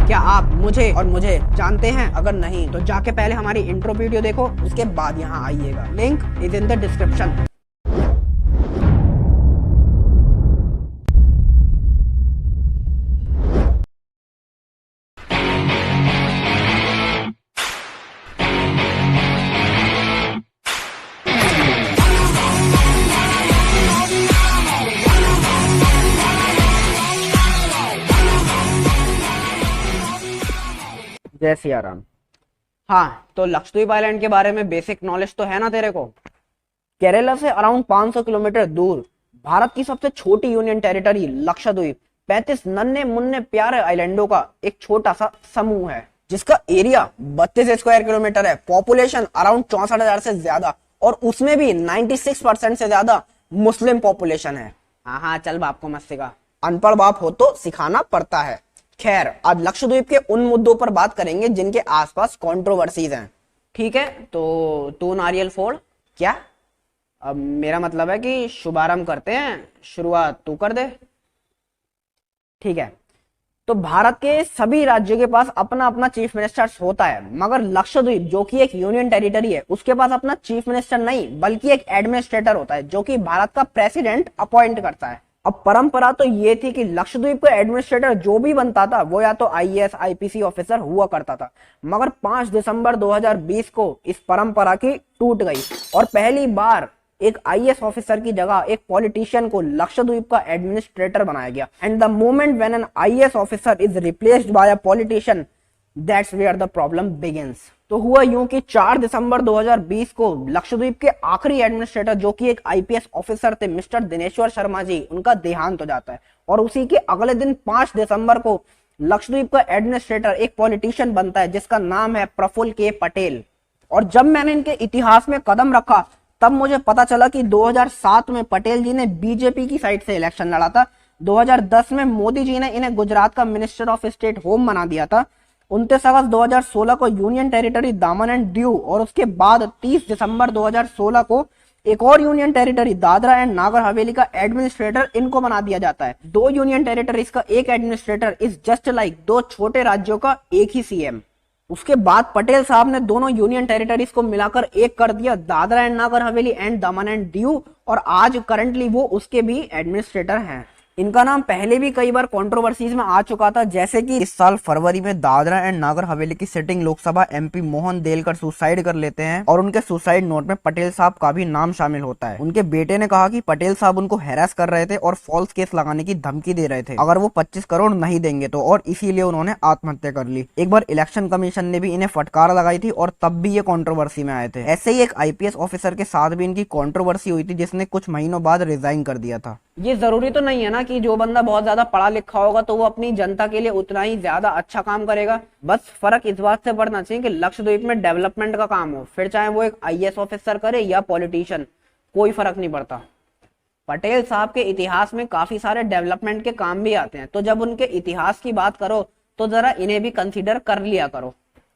क्या आप मुझे और मुझे जानते हैं? अगर नहीं तो जाके पहले हमारी इंट्रो वीडियो देखो, उसके बाद यहाँ आइएगा। Link is in the description. जय सिया राम। हाँ, तो लक्षद्वीप आइलैंड के बारे में बेसिक नॉलेज तो है ना तेरे को? केरला से अराउंड 500 किलोमीटर दूर भारत की सबसे छोटी यूनियन टेरिटरी लक्षद्वीप 35 नन्हे मुन्ने प्यारे आइलैंडों का एक छोटा सा समूह है, जिसका एरिया 32 स्क्वायर किलोमीटर है। पॉपुलेशन अराउंड 64,000 से ज्यादा, और उसमें भी 96% से ज्यादा मुस्लिम पॉपुलेशन है। हाँ, चल बाप को मत सिखा, अनपढ़ बाप हो तो सिखाना पड़ता है। खैर, आज लक्षद्वीप के उन मुद्दों पर बात करेंगे जिनके आसपास कंट्रोवर्सीज हैं। ठीक है, तो तू नारियल फोड़। क्या? अब मेरा मतलब है कि शुभारंभ करते हैं, शुरुआत तू कर दे। ठीक है, तो भारत के सभी राज्यों के पास अपना अपना चीफ मिनिस्टर होता है, मगर लक्षद्वीप जो कि एक यूनियन टेरिटरी है, उसके पास अपना चीफ मिनिस्टर नहीं बल्कि एक एडमिनिस्ट्रेटर होता है, जो कि भारत का प्रेसिडेंट अपॉइंट करता है। अब परंपरा तो ये थी कि लक्षद्वीप का एडमिनिस्ट्रेटर जो भी बनता था वो या तो आईएएस आईपीसी ऑफिसर हुआ करता था, मगर 5 दिसंबर 2020 को इस परंपरा की टूट गई और पहली बार एक आईएएस ऑफिसर की जगह एक पॉलिटिशियन को लक्षद्वीप का एडमिनिस्ट्रेटर बनाया गया। And the moment when an IAS officer is replaced by a politician, that's where the problem begins. तो हुआ यूं कि 4 दिसंबर 2020 को लक्षद्वीप के आखिरी एडमिनिस्ट्रेटर जो कि एक आईपीएस ऑफिसर थे, मिस्टर दिनेश्वर शर्मा जी, उनका देहांत हो जाता है। और उसी के अगले दिन 5 दिसंबर को लक्षद्वीप का एडमिनिस्ट्रेटर एक पॉलिटिशियन बनता है जिसका नाम है प्रफुल्ल के पटेल। और जब मैंने इनके इतिहास में कदम रखा तब मुझे पता चला कि 2007 में पटेल जी ने बीजेपी की साइड से इलेक्शन लड़ा था। 2010 में मोदी जी ने इन्हें गुजरात का मिनिस्टर ऑफ स्टेट होम बना दिया था। 29 अगस्त 2016 को यूनियन टेरिटरी दामन एंड दीव, और उसके बाद 30 दिसंबर 2016 को एक और union territory Dadra and Nagar Haveli का एडमिनिस्ट्रेटर इनको बना दिया जाता है। 2 यूनियन टेरिटरीज का एक एडमिनिस्ट्रेटर इज जस्ट लाइक 2 छोटे राज्यों का एक ही सीएम। उसके बाद पटेल साहब ने दोनों यूनियन टेरिटरीज को मिलाकर एक कर दिया, Dadra and Nagar Haveli and Daman and Diu, और आज करंटली वो उसके भी एडमिनिस्ट्रेटर हैं। इनका नाम पहले भी कई बार कंट्रोवर्सीज में आ चुका था, जैसे कि इस साल फरवरी में दादरा एंड नागर हवेली की sitting Lok Sabha MP Mohan Delkar suicide कर लेते हैं और उनके सुसाइड नोट में पटेल साहब का भी नाम शामिल होता है। उनके बेटे ने कहा कि पटेल साहब उनको हैरेस कर रहे थे और फॉल्स केस लगाने की धमकी दे रहे थे अगर वो 25 करोड़ नहीं देंगे तो, और इसीलिए उन्होंने आत्महत्या कर ली। एक बार इलेक्शन कमीशन ने भी इन्हें फटकार लगाई थी और तब भी ये कंट्रोवर्सी में आए थे। ऐसे ही एक आईपीएस ऑफिसर के साथ भी इनकी कंट्रोवर्सी हुई थी जिसने कुछ महीनों बाद रिजाइन कर दिया था। ये जरूरी तो नहीं है ना कि जो बंदा बहुत ज्यादा पढ़ा लिखा होगा तो वो अपनी जनता के लिए उतना ही ज्यादा अच्छा काम करेगा। बस फर्क इस बात से पड़ना चाहिए कि लक्षद्वीप में डेवलपमेंट का काम हो, फिर चाहे वो एक आईएएस ऑफिसर करे या पॉलिटिशियन, कोई फर्क नहीं पड़ता। पटेल साहब के इतिहास में काफी सारे डेवलपमेंट के काम भी आते हैं, तो जब उनके इतिहास की बात करो तो जरा इन्हें भी कंसीडर कर लिया करो।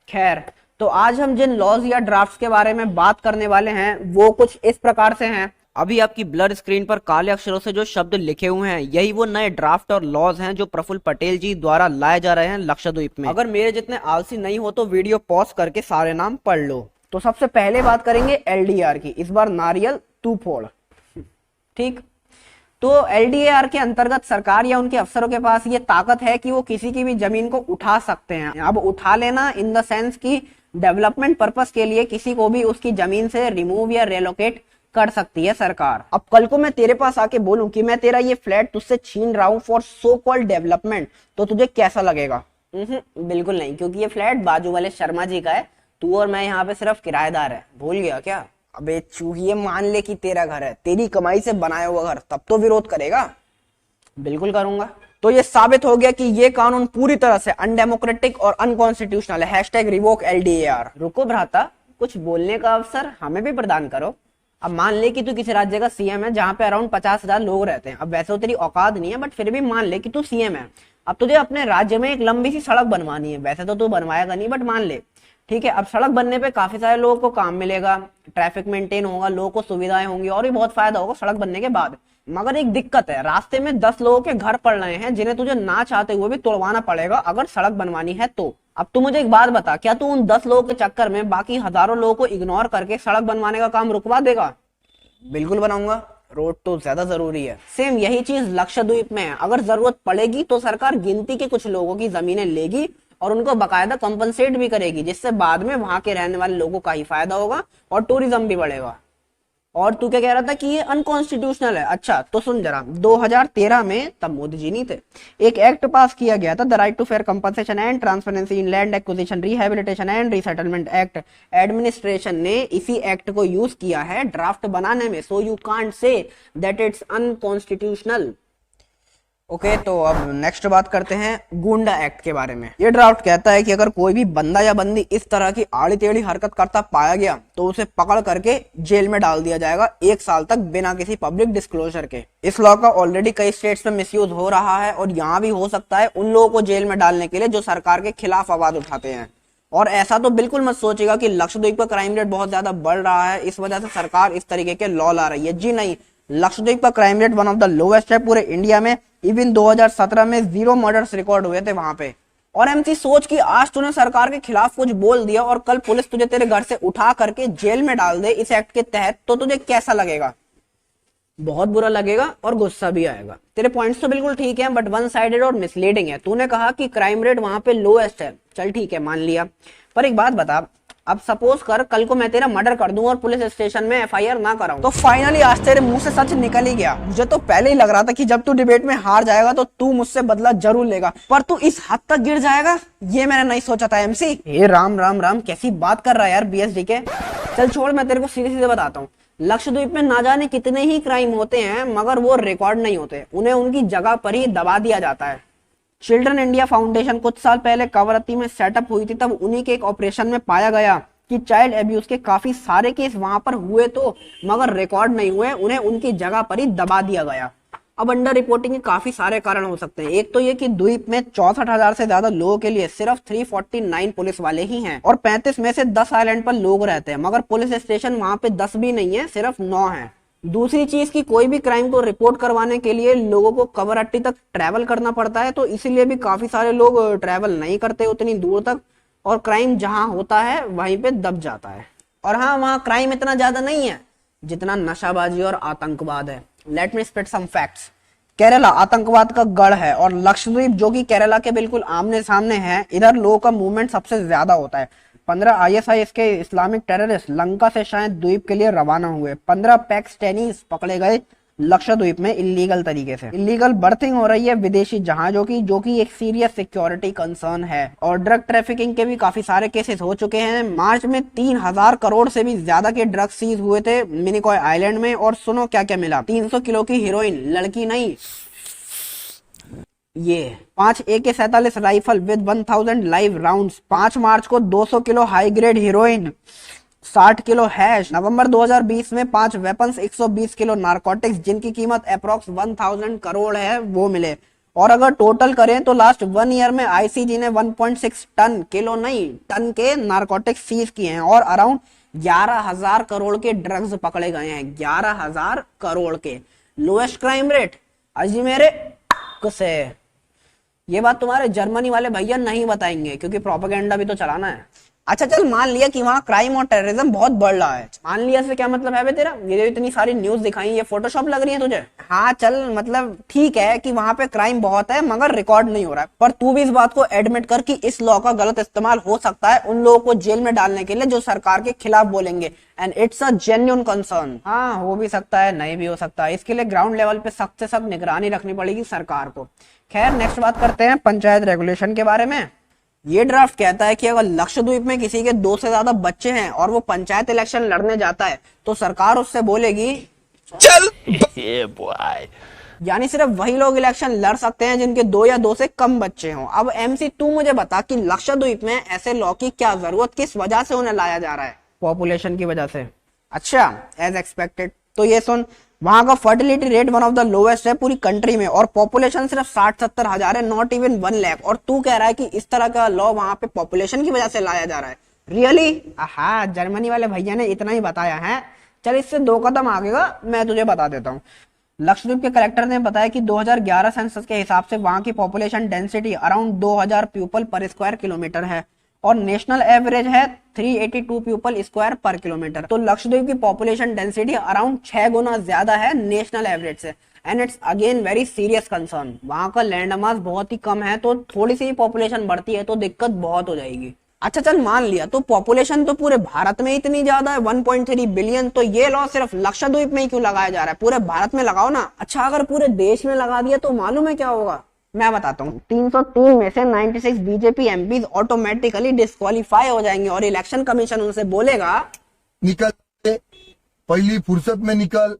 खैर, तो आज हम जिन लॉज या ड्राफ्ट्स के बारे में बात करने वाले हैं वो कुछ इस प्रकार से हैं। अभी आपकी ब्लर स्क्रीन पर काले अक्षरों से जो शब्द लिखे हुए हैं यही वो नए ड्राफ्ट और लॉज हैं जो प्रफुल्ल पटेल जी द्वारा लाए जा रहे हैं लक्षद्वीप में। अगर मेरे जितने आलसी नहीं हो तो वीडियो पॉज करके सारे नाम पढ़ लो। तो सबसे पहले बात करेंगे एलडीआर की। इस बार नारियल तू फोड़। ठीक, तो एलडीआर के अंतर्गत सरकार या उनके अफसरों के पास ये ताकत है कि वो किसी की भी जमीन को उठा सकते हैं। अब उठा लेना इन द सेंस की डेवलपमेंट पर्पस के लिए किसी को भी उसकी जमीन से रिमूव या रेलोकेट कर सकती है सरकार। अब कल को मैं तेरे पास आके बोलूं कि मैं तेरा ये फ्लैट तुझसे छीन रहा हूं फॉर सो कॉल्ड डेवलपमेंट, तो तुझे कैसा लगेगा? बिल्कुल नहीं, क्योंकि ये फ्लैट बाजू वाले शर्मा जी का है, तू और मैं यहाँ पे सिर्फ किराएदार है। भूल गया क्या? अबे चूहिए, मान ले कि तेरा घर है, तेरी कमाई से बनाया हुआ घर, तब तो विरोध करेगा? बिल्कुल करूंगा। तो ये साबित हो गया कि ये कानून पूरी तरह से अनडेमोक्रेटिक और अनकॉन्स्टिट्यूशनल है। #revoke LDAR। रुको भ्राता, कुछ बोलने का अवसर हमें भी प्रदान करो। अब मान ले कि तू किसी राज्य का सीएम है जहां पे अराउंड 50,000 लोग रहते हैं। अब वैसे तो तेरी औकात नहीं है, बट फिर भी मान ले कि तू सीएम है। अब तुझे अपने राज्य में एक लंबी सी सड़क बनवानी है। वैसे तो तू बनवाएगा नहीं, बट मान ले, ठीक है। अब सड़क बनने पे काफी सारे लोगों को काम मिलेगा, ट्रैफिक मेंटेन होगा, लोगों को सुविधाएं होंगी और भी बहुत फायदा होगा सड़क बनने के बाद। मगर एक दिक्कत है, रास्ते में 10 लोगों के घर पड़ रहे हैं जिन्हें तुझे ना चाहते हुए भी तोड़वाना पड़ेगा अगर सड़क बनवानी है तो। अब तू मुझे एक बात बता, क्या तू उन 10 लोगों के चक्कर में बाकी हजारों लोगों को इग्नोर करके सड़क बनवाने का काम रुकवा देगा? बिल्कुल बनाऊंगा, रोड तो ज्यादा जरूरी है। सेम यही चीज लक्षद्वीप में है, अगर जरूरत पड़ेगी तो सरकार गिनती के कुछ लोगों की जमीनें लेगी और उनको बकायदा कंपनसेट भी करेगी, जिससे बाद में वहां के रहने वाले लोगों का ही फायदा होगा और टूरिज्म भी बढ़ेगा। और तू क्या कह रहा था कि ये अनकॉन्स्टिट्यूशनल है? अच्छा तो सुन जरा, 2013 में, तब मोदी जी नहीं थे, एक एक्ट पास किया गया था, the right to fair compensation and transparency in land acquisition rehabilitation and resettlement act. Administration ने इसी एक्ट को यूज किया है ड्राफ्ट बनाने में, so you can't say that it's unconstitutional. Okay तो अब नेक्स्ट बात करते हैं गुंडा एक्ट के बारे में। ये ड्राफ्ट कहता है कि अगर कोई भी बंदा या बंदी इस तरह की आड़ी टेढ़ी हरकत करता पाया गया तो उसे पकड़ करके जेल में डाल दिया जाएगा 1 साल तक बिना किसी पब्लिक डिस्क्लोजर के। इस लॉ का ऑलरेडी कई स्टेट्स में मिसयूज हो रहा है और यहाँ भी हो सकता है उन लोगों को जेल में डालने के लिए जो सरकार के खिलाफ आवाज उठाते हैं। और ऐसा तो बिल्कुल मत सोचेगा कि लक्षद्वीप का क्राइम रेट बहुत ज्यादा बढ़ रहा है, इस वजह से सरकार इस तरीके के लॉ ला रही है। जी नहीं, लक्षद्वीप का crime rate one of the lowest है पूरे इंडिया में। इवन 2017 में 0 मर्डर्स रिकॉर्ड हुए थे वहां पे। और एमसी सोच कि आज तूने सरकार के खिलाफ कुछ बोल दिया और कल पुलिस तुझे तेरे घर से उठा करके जेल में डाल दे इस एक्ट के तहत, तो तुझे कैसा लगेगा? बहुत बुरा लगेगा और गुस्सा भी आएगा। तेरे पॉइंट्स तो बिल्कुल ठीक है, बट वन साइडेड और मिसलीडिंग है। तूने कहा कि क्राइम रेट वहां पे लोएस्ट है, चल ठीक है मान लिया, पर एक बात बता, अब सपोज कर कल को मैं तेरा मर्डर कर दूं और पुलिस स्टेशन में एफआईआर ना कराऊं, तो फाइनली आज तेरे मुंह से सच निकल ही गया। मुझे तो पहले ही लग रहा था कि जब तू डिबेट में हार जाएगा तो तू मुझसे बदला जरूर लेगा, पर तू इस हद तक गिर जाएगा ये मैंने नहीं सोचा था एमसी। हे राम राम राम, कैसी बात कर रहा है यार बीएसडी के। चल छोड़, मैं तेरे को सीधे सीधे बताता हूँ। लक्षद्वीप में ना जाने कितने ही क्राइम होते हैं मगर वो रिकॉर्ड नहीं होते, उन्हें उनकी जगह पर ही दबा दिया जाता है। चिल्ड्रन इंडिया फाउंडेशन कुछ साल पहले कवरत्ती में सेटअप हुई थी, तब उन्हीं के एक ऑपरेशन में पाया गया कि चाइल्ड एब्यूज के काफी सारे केस वहां पर हुए तो मगर रिकॉर्ड नहीं हुए, उन्हें उनकी जगह पर ही दबा दिया गया। अब अंडर रिपोर्टिंग के काफी सारे कारण हो सकते हैं। एक तो ये कि द्वीप में 64,000 से ज्यादा लोगों के लिए सिर्फ 349 पुलिस वाले ही हैं और 35 में से 10 आइलैंड पर लोग रहते हैं, मगर पुलिस स्टेशन वहां पे 10 भी नहीं है, सिर्फ 9 है। दूसरी चीज की कोई भी क्राइम को रिपोर्ट करवाने के लिए लोगों को कवरत्ती तक ट्रैवल करना पड़ता है, तो इसीलिए भी काफी सारे लोग ट्रैवल नहीं करते उतनी दूर तक और क्राइम जहां होता है वहीं पे दब जाता है। और हाँ, वहां क्राइम इतना ज्यादा नहीं है जितना नशाबाजी और आतंकवाद है। Let me spit some facts. Kerala आतंकवाद का गढ़ है और लक्षद्वीप जो कि केरला के बिल्कुल आमने सामने है, इधर लोगों का मूवमेंट सबसे ज्यादा होता है। 15 ISIS के इस्लामिक टेररिस्ट लंका से शायद द्वीप के लिए रवाना हुए। 15 पाकिस्तानीज पकड़े गए लक्षद्वीप में इलीगल तरीके से। इलीगल बर्थिंग हो रही है विदेशी जहाजों की, जो कि एक सीरियस सिक्योरिटी कंसर्न है। और ड्रग ट्रैफिकिंग के भी काफी सारे केसेस हो चुके हैं। मार्च में 3000 करोड़ से भी ज्यादा के ड्रग्स सीज हुए थे मिनिकॉय आइलैंड में। और सुनो क्या क्या मिला, 300 किलो की हीरोइन, लड़की नहीं ये 5 AK-47 rifle with 1000 live rounds. 5 मार्च को 200 kilo high grade heroin, 60 kilo hash. नवंबर 2020 में 5 वेपन्स, 120 किलो नारकोटिक्स जिनकी कीमत अप्रोक्स 1000 करोड़ है वो मिले। और अगर टोटल करें तो लास्ट 1 ईयर में आईसीजी ने 1.6 टन, किलो नहीं टन के नारकोटिक्स सीज किए हैं और अराउंड 11,000 करोड़ के ड्रग्स पकड़े गए हैं। 11,000 करोड़ के। लोएस्ट क्राइम रेट अजी मेरे कुसे। ये बात तुम्हारे जर्मनी वाले भैया नहीं बताएंगे क्योंकि प्रोपेगेंडा भी तो चलाना है। अच्छा चल मान लिया कि वहां क्राइम और टेररिज्म बहुत बढ़ रहा है। मान लिया से क्या मतलब है बे तेरा? ये जो इतनी सारी न्यूज दिखाई ये फोटोशॉप लग रही है तुझे? हाँ चल मतलब ठीक है कि वहां पे क्राइम बहुत है मगर रिकॉर्ड नहीं हो रहा है, पर तू भी इस बात को एडमिट कर कि इस लॉ का गलत इस्तेमाल हो सकता है उन लोगों को जेल में डालने के लिए जो सरकार के खिलाफ बोलेंगे। And it's a genuine concern. हाँ हो भी सकता है, नहीं भी हो सकता है। इसके लिए ग्राउंड लेवल पे सख्त से सख्त निगरानी रखनी पड़ेगी सरकार को। खैर नेक्स्ट बात करते हैं पंचायत रेगुलेशन के बारे में। ये ड्राफ्ट कहता है कि अगर लक्षद्वीप में किसी के 2 से ज्यादा बच्चे हैं और वो पंचायत इलेक्शन लड़ने जाता है तो सरकार उससे बोलेगी चल यानी सिर्फ वही लोग इलेक्शन लड़ सकते हैं जिनके 2 या 2 से कम बच्चे हों। अब एमसी तू मुझे बता कि लक्षद्वीप में ऐसे लॉ की क्या जरूरत, किस वजह से उन्हें लाया जा रहा है? पॉपुलेशन की वजह से। अच्छा एज एक्सपेक्टेड। तो ये सुन, वहां का fertility rate one of the lowest है पूरी कंट्री में और पॉपुलेशन सिर्फ 60-70 हजार है, नॉट इवन 1 लाख। और तू कह रहा है कि इस तरह का लॉ वहां पे पॉपुलेशन की वजह से लाया जा रहा है? रियली? हाँ जर्मनी वाले भैया ने इतना ही बताया है। चल इससे 2 कदम आगे का मैं तुझे बता देता हूँ। लक्षद्वीप के कलेक्टर ने बताया कि 2011 सेंसस के हिसाब से वहां की पॉपुलेशन डेंसिटी अराउंड 2000 पीपल पर स्क्वायर किलोमीटर है और नेशनल एवरेज है 382 पीपल स्क्वायर पर किलोमीटर। तो लक्षद्वीप की पॉपुलेशन डेंसिटी अराउंड 6 गुना ज्यादा है नेशनल एवरेज से and it's again very serious concern. वहां का लैंड मास बहुत ही कम है, तो थोड़ी सी पॉपुलेशन बढ़ती है तो दिक्कत बहुत हो जाएगी। अच्छा चल मान लिया, तो पॉपुलेशन तो पूरे भारत में इतनी ज्यादा है 1.3 बिलियन, तो ये लॉ सिर्फ लक्षद्वीप में ही क्यों लगाया जा रहा है? पूरे भारत में लगाओ ना। अच्छा अगर पूरे देश में लगा दिया तो मालूम है क्या होगा? मैं बताता हूँ। 303 में से 96 बीजेपी एमपीज ऑटोमेटिकली डिस्क्वालीफाई हो जाएंगे और इलेक्शन कमीशन उनसे बोलेगा निकल, पहली फुर्सत में निकल,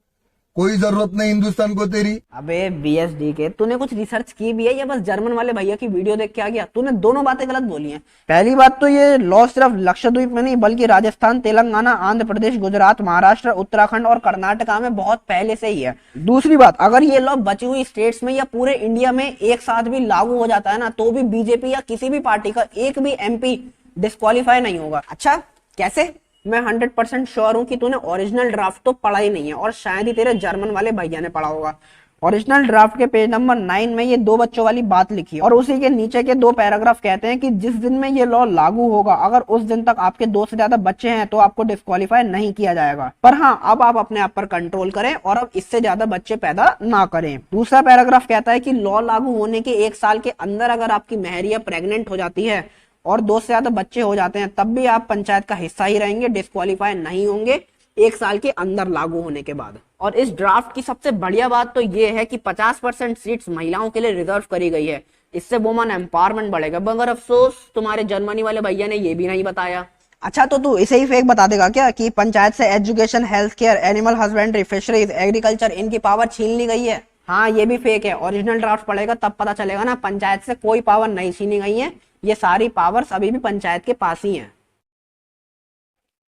कोई जरूरत नहीं हिंदुस्तान को तेरी। अबे बीएसडी के, तूने कुछ रिसर्च की भी है या बस जर्मन वाले भैया की वीडियो देख के आ गया? तूने दोनों बातें गलत बोली हैं। पहली बात तो ये लॉ सिर्फ लक्षद्वीप में नहीं बल्कि राजस्थान, तेलंगाना, आंध्र प्रदेश, गुजरात, महाराष्ट्र, उत्तराखंड और कर्नाटका में बहुत पहले से ही है। दूसरी बात, अगर ये लॉ बची हुई स्टेट्स में या पूरे इंडिया में एक साथ भी लागू हो जाता है ना, तो भी बीजेपी या किसी भी पार्टी का एक भी एमपी डिस्क्वालीफाई नहीं होगा। अच्छा कैसे? मैं 100% श्योर हूं कि तूने ओरिजिनल ड्राफ्ट तो पढ़ा ही नहीं है और शायद ही तेरे जर्मन वाले भैया ने पढ़ा होगा। ओरिजिनल ड्राफ्ट के पेज नंबर 9 में ये 2 बच्चों वाली बात लिखी और उसी के नीचे के 2 पैराग्राफ कहते हैं कि जिस दिन में ये लॉ लागू होगा, अगर उस दिन तक आपके 2 से ज्यादा बच्चे हैं तो आपको डिस्क्वालीफाई नहीं किया जाएगा। पर हाँ, अब आप अपने आप पर कंट्रोल करें और अब इससे ज्यादा बच्चे पैदा ना करें। दूसरा पैराग्राफ कहता है कि लॉ लागू होने के 1 साल के अंदर अगर आपकी महरिया प्रेग्नेंट हो जाती है और 2 से ज्यादा बच्चे हो जाते हैं, तब भी आप पंचायत का हिस्सा ही रहेंगे, डिस्क्वालीफाई नहीं होंगे 1 साल के अंदर लागू होने के बाद। और इस ड्राफ्ट की सबसे बढ़िया बात तो ये है कि 50% सीट्स महिलाओं के लिए रिजर्व करी गई है। इससे वुमन एम्पावरमेंट बढ़ेगा। मगर अफसोस तुम्हारे जर्मनी वाले भैया ने ये भी नहीं बताया। अच्छा तो तू इसे ही फेक बता देगा क्या कि पंचायत से education, health care, animal husbandry, fisheries, agriculture इनकी पावर छीन ली गई है? हाँ ये भी फेक है। ओरिजिनल ड्राफ्ट पढ़ेगा तब पता चलेगा ना, पंचायत से कोई पावर नहीं छीनी गई है, ये सारी पावर्स अभी भी पंचायत के पास ही हैं।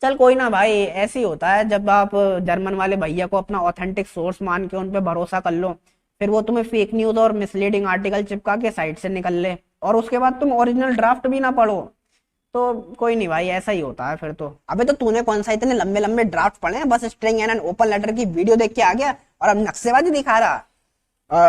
चल कोई ना भाई, ऐसे ही होता है जब आप जर्मन वाले भैया को अपना ऑथेंटिक सोर्स मान के उन पे भरोसा कर लो, फिर वो तुम्हें फेक न्यूज और मिसलीडिंग आर्टिकल चिपका के साइट से निकल ले और उसके बाद तुम ओरिजिनल ड्राफ्ट भी ना पढ़ो, तो कोई नहीं भाई, ऐसा ही होता है फिर तो। अबे तो तूने कौन सा इतने लंबे लंबे ड्राफ्ट पढ़े हैं? बस स्ट्रिंग एंड ओपन लेटर की वीडियो देख के आ गया और अब नक्शेबाजी दिखा रहा।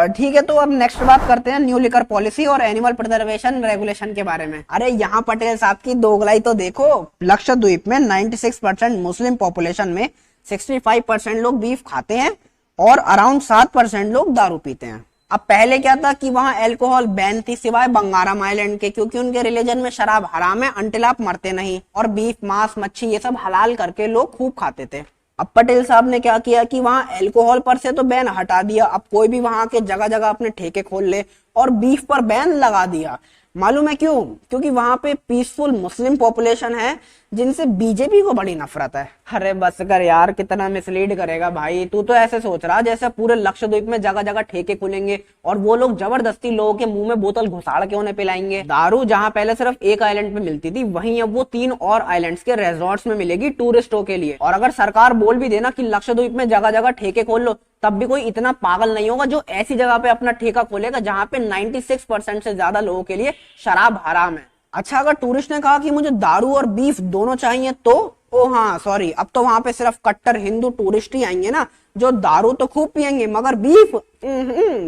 ठीक है, तो अब नेक्स्ट बात करते हैं न्यू लिकर पॉलिसी और एनिमल प्रिजर्वेशन रेगुलेशन के बारे में। अरे यहाँ पटेल साहब की दोगलाई तो देखो। लक्षद्वीप में 96% मुस्लिम पॉपुलेशन में 65% लोग बीफ खाते हैं और अराउंड 7% लोग दारू पीते हैं। अब पहले क्या था कि वहां अल्कोहल बैन थी सिवाय बंगाराम आइलैंड के, क्योंकि उनके रिलीजन में शराब हराम है अंटिल आप मरते नहीं, और बीफ, मांस, मच्छी ये सब हलाल करके लोग खूब खाते थे। अब पटेल साहब ने क्या किया कि वहां अल्कोहल पर से तो बैन हटा दिया, अब कोई भी वहां के जगह जगह अपने ठेके खोल ले, और बीफ पर बैन लगा दिया। मालूम है क्यों? क्योंकि वहां पे पीसफुल मुस्लिम पॉपुलेशन है जिनसे बीजेपी को बड़ी नफरत है। अरे बस कर यार, कितना मिसलीड करेगा भाई। तू तो ऐसे सोच रहा जैसे पूरे लक्षद्वीप में जगह जगह ठेके खुलेंगे और वो लोग जबरदस्ती लोगों के मुंह में बोतल घुसाड़ के उन्हें पिलाएंगे। दारू जहां पहले सिर्फ एक आइलैंड पे मिलती थी, वहीं अब वो 3 और आइलैंड्स के रिजॉर्ट्स में मिलेगी टूरिस्टों के लिए। और अगर सरकार बोल भी देना कि लक्षद्वीप में जगह जगह ठेके खोल लो, तब भी कोई इतना पागल नहीं होगा जो ऐसी जगह पे अपना ठेका खोलेगा जहां पे 96% से ज्यादा लोगों के लिए शराब हराम है। अच्छा अगर टूरिस्ट ने कहा कि मुझे दारू और बीफ दोनों चाहिए तो ओ हाँ सॉरी, अब तो वहां पे सिर्फ कट्टर हिंदू टूरिस्ट ही आएंगे ना, जो दारू तो खूब पियेंगे मगर बीफ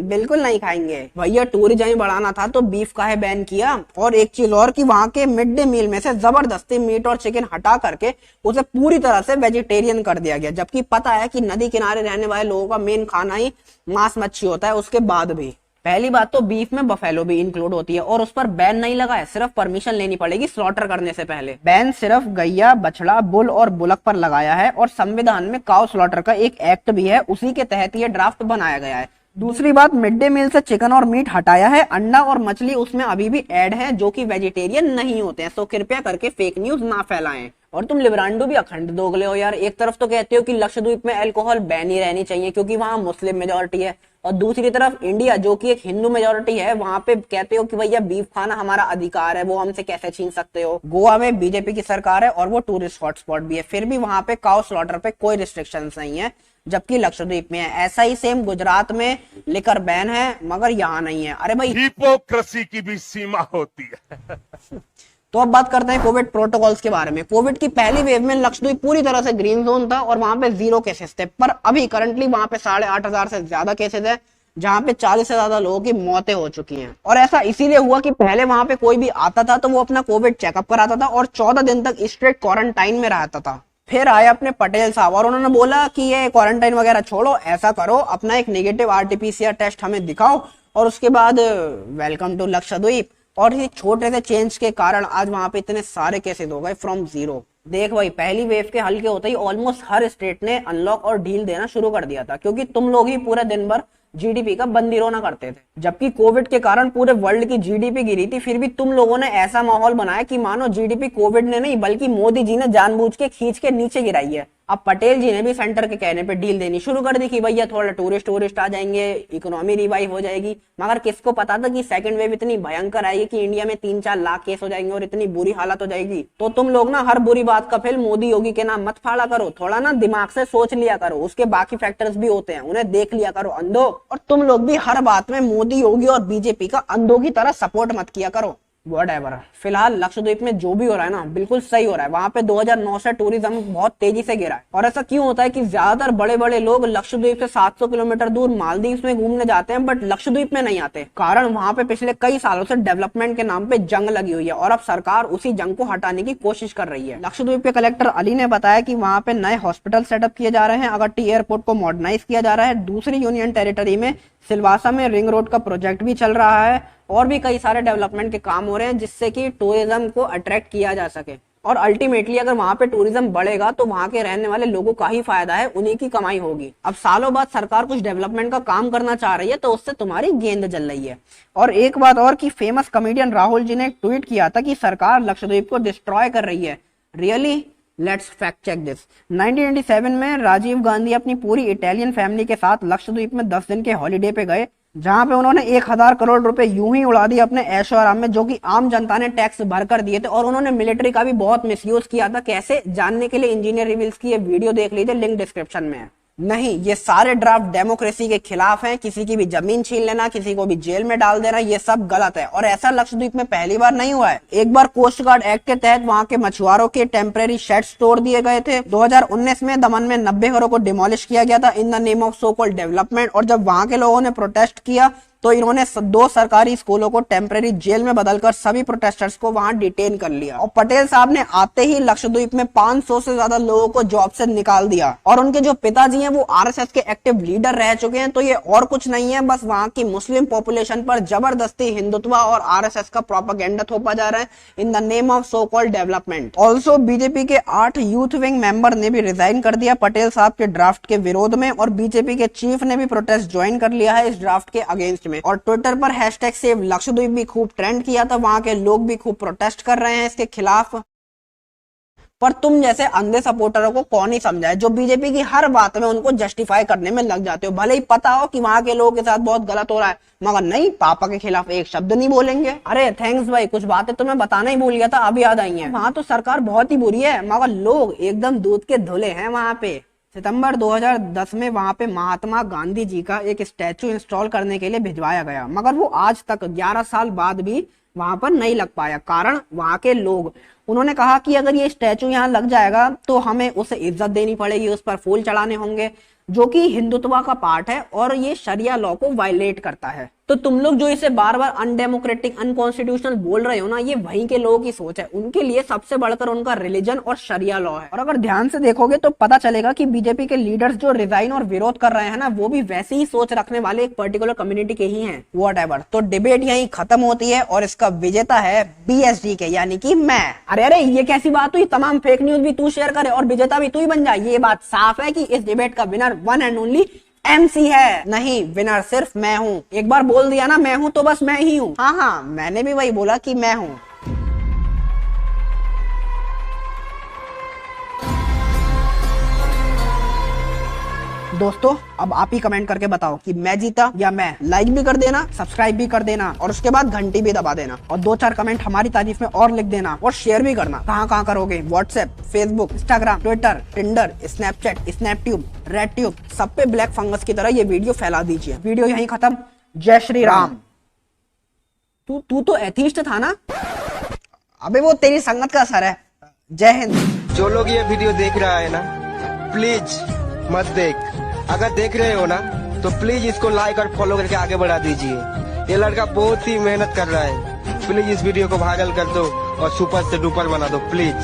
बिल्कुल नहीं खाएंगे। भैया टूरिज्म बढ़ाना था तो बीफ का है बैन किया। और एक चीज और कि वहां के मिड डे मील में से जबरदस्ती मीट और चिकन हटा करके उसे पूरी तरह से वेजिटेरियन कर दिया गया, जबकि पता है कि नदी किनारे रहने वाले लोगों का मेन खाना ही मांस मच्छी होता है। उसके बाद भी पहली बात तो बीफ में बफेलो भी इंक्लूड होती है और उस पर बैन नहीं लगा है, सिर्फ परमिशन लेनी पड़ेगी स्लॉटर करने से पहले। बैन सिर्फ गैया, बछड़ा, बुल और बुलक पर लगाया है और संविधान में काउ स्लॉटर का एक एक्ट भी है, उसी के तहत ये ड्राफ्ट बनाया गया है। दूसरी बात, मिड डे मील से चिकन और मीट हटाया है, अंडा और मछली उसमें अभी भी ऐड है जो कि वेजिटेरियन नहीं होते हैं, तो कृपया करके फेक न्यूज ना फैलाएं। और तुम लिब्रांडो भी अखंड दोगले हो यार। एक तरफ तो कहते हो कि लक्षद्वीप में अल्कोहल बैन ही रहनी चाहिए क्योंकि वहां मुस्लिम मेजोरिटी है, और दूसरी तरफ इंडिया जो कि एक हिंदू मेजोरिटी है, वहां पे कहते हो कि भैया बीफ खाना हमारा अधिकार है, वो हमसे कैसे छीन सकते हो। गोवा में बीजेपी की सरकार है और वो टूरिस्ट हॉटस्पॉट भी है, फिर भी वहां पे काउ स्लॉटर पे कोई रिस्ट्रिक्शंस नहीं है, जबकि लक्षद्वीप में है। ऐसा ही सेम गुजरात में लिकर बैन है मगर यहाँ नहीं है। अरे भाई हिपोक्रेसी की भी सीमा होती है। तो अब बात करते हैं कोविड प्रोटोकॉल्स के बारे में। कोविड की पहली वेव में लक्षद्वीप पूरी तरह से ग्रीन जोन था और वहां पे 0 केसेस थे, पर अभी करंटली वहां पे 8,500 से ज्यादा केसेस है, जहां पे 40 से ज्यादा लोगों की मौतें हो चुकी हैं। और ऐसा इसीलिए हुआ कि पहले वहां पे कोई भी आता था तो वो अपना कोविड चेकअप कराता था और 14 दिन तक स्ट्रेट क्वारंटाइन में रहता था। फिर आए अपने पटेल साहब और उन्होंने बोला कि ये क्वारंटाइन वगैरह छोड़ो, ऐसा करो अपना एक नेगेटिव RT-PCR टेस्ट हमें दिखाओ और उसके बाद वेलकम टू लक्षद्वीप। और इस छोटे से चेंज के कारण आज वहां पे इतने सारे केसेस हो गए फ्रॉम 0। देख भाई, पहली वेव के हल्के होते ही ऑलमोस्ट हर स्टेट ने अनलॉक और ढील देना शुरू कर दिया था, क्योंकि तुम लोग ही पूरे दिन भर GDP का बंदी रोना करते थे। जबकि कोविड के कारण पूरे वर्ल्ड की GDP गिरी थी, फिर भी तुम लोगों ने ऐसा माहौल बनाया कि मानो GDP कोविड ने नहीं बल्कि मोदी जी ने जानबूझ के खींच के नीचे गिराई है। अब पटेल जी ने भी सेंटर के कहने पे डील देनी शुरू कर दी कि भैया थोड़ा टूरिस्ट आ जाएंगे, इकोनॉमी रिवाइव हो जाएगी। मगर किसको पता था कि सेकंड वेव इतनी भयंकर आएगी कि इंडिया में 3-4 लाख केस हो जाएंगे और इतनी बुरी हालत हो जाएगी। तो तुम लोग ना हर बुरी बात का फिल्म मोदी योगी के नाम मत फाड़ा करो, थोड़ा ना दिमाग से सोच लिया करो, उसके बाकी फैक्टर्स भी होते हैं, उन्हें देख लिया करो अंधो। और तुम लोग भी हर बात में मोदी योगी और बीजेपी का अंधों की तरह सपोर्ट मत किया करो। व्हाटएवर, फिलहाल लक्षद्वीप में जो भी हो रहा है ना बिल्कुल सही हो रहा है। वहां पे 2009 से टूरिज्म बहुत तेजी से गिरा है। और ऐसा क्यों होता है कि ज्यादातर बड़े बड़े लोग लक्षद्वीप से 700 किलोमीटर दूर मालदीव्स में घूमने जाते हैं बट लक्षद्वीप में नहीं आते। कारण वहां पे पिछले कई सालों से डेवलपमेंट के नाम पे जंग लगी हुई है और अब सरकार उसी जंग को हटाने की कोशिश कर रही है। लक्षद्वीप के कलेक्टर अली ने बताया कि वहां पे नए हॉस्पिटल सेटअप किए जा रहे हैं, अगट्टी एयरपोर्ट को मॉडर्नाइज किया जा रहा है। दूसरी यूनियन टेरिटरी में सिलवासा में रिंग रोड का प्रोजेक्ट भी चल रहा है और भी कई सारे डेवलपमेंट के काम हो रहे हैं जिससे कि टूरिज्म को अट्रैक्ट किया जा सके। और अल्टीमेटली अगर वहां पे टूरिज्म बढ़ेगा तो वहां के रहने वाले लोगों का ही फायदा है, उन्हीं की कमाई होगी। अब सालों बाद सरकार कुछ डेवलपमेंट का काम करना चाह रही है तो उससे तुम्हारी गेंद जल रही है। और एक बात और कि फेमस कॉमेडियन राहुल जी ने एक ट्वीट किया था कि सरकार लक्षद्वीप को डिस्ट्रॉय कर रही है। Really? Let's fact check this. 1987 में राजीव गांधी अपनी पूरी इटालियन फैमिली के साथ लक्षद्वीप में 10 दिन के हॉलीडे पे गए, जहां पे उन्होंने 1000 करोड़ रुपए यूं ही उड़ा दिए अपने ऐशो आराम में, जो कि आम जनता ने टैक्स भरकर दिए थे। और उन्होंने मिलिट्री का भी बहुत मिसयूज किया था। कैसे जानने के लिए इंजीनियर रिवील्स की ये वीडियो देख लीजिए, लिंक डिस्क्रिप्शन में है। नहीं, ये सारे ड्राफ्ट डेमोक्रेसी के खिलाफ हैं। किसी की भी जमीन छीन लेना, किसी को भी जेल में डाल देना, ये सब गलत है। और ऐसा लक्षद्वीप में पहली बार नहीं हुआ है। एक बार कोस्ट गार्ड एक्ट के तहत वहां के मछुआरों के टेम्परेरी शेड्स तोड़ दिए गए थे। 2019 में दमन में 90 घरों को डिमोलिश किया गया था in the name of so called development. और जब वहां के लोगों ने प्रोटेस्ट किया तो इन्होंने 2 सरकारी स्कूलों को टेम्परेरी जेल में बदलकर सभी प्रोटेस्टर्स को वहां डिटेन कर लिया। और पटेल साहब ने आते ही लक्षद्वीप में 500 से ज्यादा लोगों को जॉब से निकाल दिया। और उनके जो पिताजी हैं वो RSS के एक्टिव लीडर रह चुके हैं। तो ये और कुछ नहीं है, बस वहां की मुस्लिम पॉपुलेशन पर जबरदस्ती हिंदुत्व और RSS का प्रोपेगेंडा थोपा जा रहा है in the name of so called development. Also BJP के 8 यूथ विंग मेंबर ने भी रिजाइन कर दिया पटेल साहब के ड्राफ्ट के विरोध में। और बीजेपी के चीफ ने भी प्रोटेस्ट ज्वाइन कर लिया है इस ड्राफ्ट के अगेंस्ट में। और ट्विटर पर हैशटैग सेव लक्षद्वीप भी खूब ट्रेंड किया था। वहां के लोग भी खूब प्रोटेस्ट कर रहे हैं इसके खिलाफ। पर तुम जैसे अंधे सपोर्टरों को कौन ही समझाए जो बीजेपी की हर बात में उनको जस्टिफाई करने में लग जाते हो। भले ही पता हो कि वहां के लोगों के साथ बहुत गलत हो रहा है, मगर नहीं, पापा के खिलाफ एक शब्द नहीं बोलेंगे। अरे थैंक्स भाई, कुछ बातें तो मैं बताना ही भूल गया था, अभी याद आई है। वहां तो सरकार बहुत ही बुरी है, मगर लोग एकदम दूध के धुले हैं वहां पे। सितंबर 2010 में वहां पे महात्मा गांधी जी का एक स्टैचू इंस्टॉल करने के लिए भिजवाया गया, मगर वो आज तक 11 साल बाद भी वहां पर नहीं लग पाया। कारण वहां के लोग, उन्होंने कहा कि अगर ये स्टैचू यहाँ लग जाएगा तो हमें उसे इज्जत देनी पड़ेगी, उस पर फूल चढ़ाने होंगे, जो कि हिंदुत्व का पार्ट है और ये शरिया लॉ को वायलेट करता है। तो तुम लोग जो इसे बार बार अनडेमोक्रेटिक अनकॉन्स्टिट्यूशनल बोल रहे हो ना, ये वहीं के लोगों की सोच है। उनके लिए सबसे बढ़कर उनका रिलीजन और शरिया लॉ है। और अगर ध्यान से देखोगे तो पता चलेगा कि बीजेपी के लीडर्स जो रिजाइन और विरोध कर रहे हैं ना, वो भी वैसी ही सोच रखने वाले एक पर्टिकुलर कम्युनिटी के ही हैं। व्हाटएवर, तो डिबेट यहीं खत्म होती है और इसका विजेता है BSD के, यानी कि मैं। अरे ये कैसी बात हुई, तमाम फेक न्यूज भी तू शेयर करे और विजेता भी तू ही बन जाए। ये बात साफ है कि इस डिबेट का winner one and only MC है। नहीं, विनर सिर्फ मैं हूँ। एक बार बोल दिया ना मैं हूँ तो बस मैं ही हूँ। हाँ, मैंने भी वही बोला कि मैं हूँ। दोस्तों अब आप ही कमेंट करके बताओ कि मैं जीता या मैं। लाइक भी कर देना, सब्सक्राइब भी कर देना और उसके बाद घंटी भी दबा देना और 2-4 कमेंट हमारी तारीफ में और लिख देना और शेयर भी करना। कहाँ करोगे? WhatsApp, Facebook, Instagram, Twitter, Tinder, Snapchat, Snaptube, Redtube, सब पे ब्लैक फंगस की तरह ये वीडियो फैला दीजिए। वीडियो यहीं खत्म। जय श्री राम। तू तो एथीस्ट था ना? अबे वो तेरी संगत का असर है। जय हिंद। जो लोग ये वीडियो देख रहा है ना, प्लीज मत देख। अगर देख रहे हो ना तो प्लीज इसको लाइक और फॉलो करके आगे बढ़ा दीजिए। ये लड़का बहुत ही मेहनत कर रहा है। प्लीज इस वीडियो को वायरल कर दो और सुपर से डुपर बना दो प्लीज।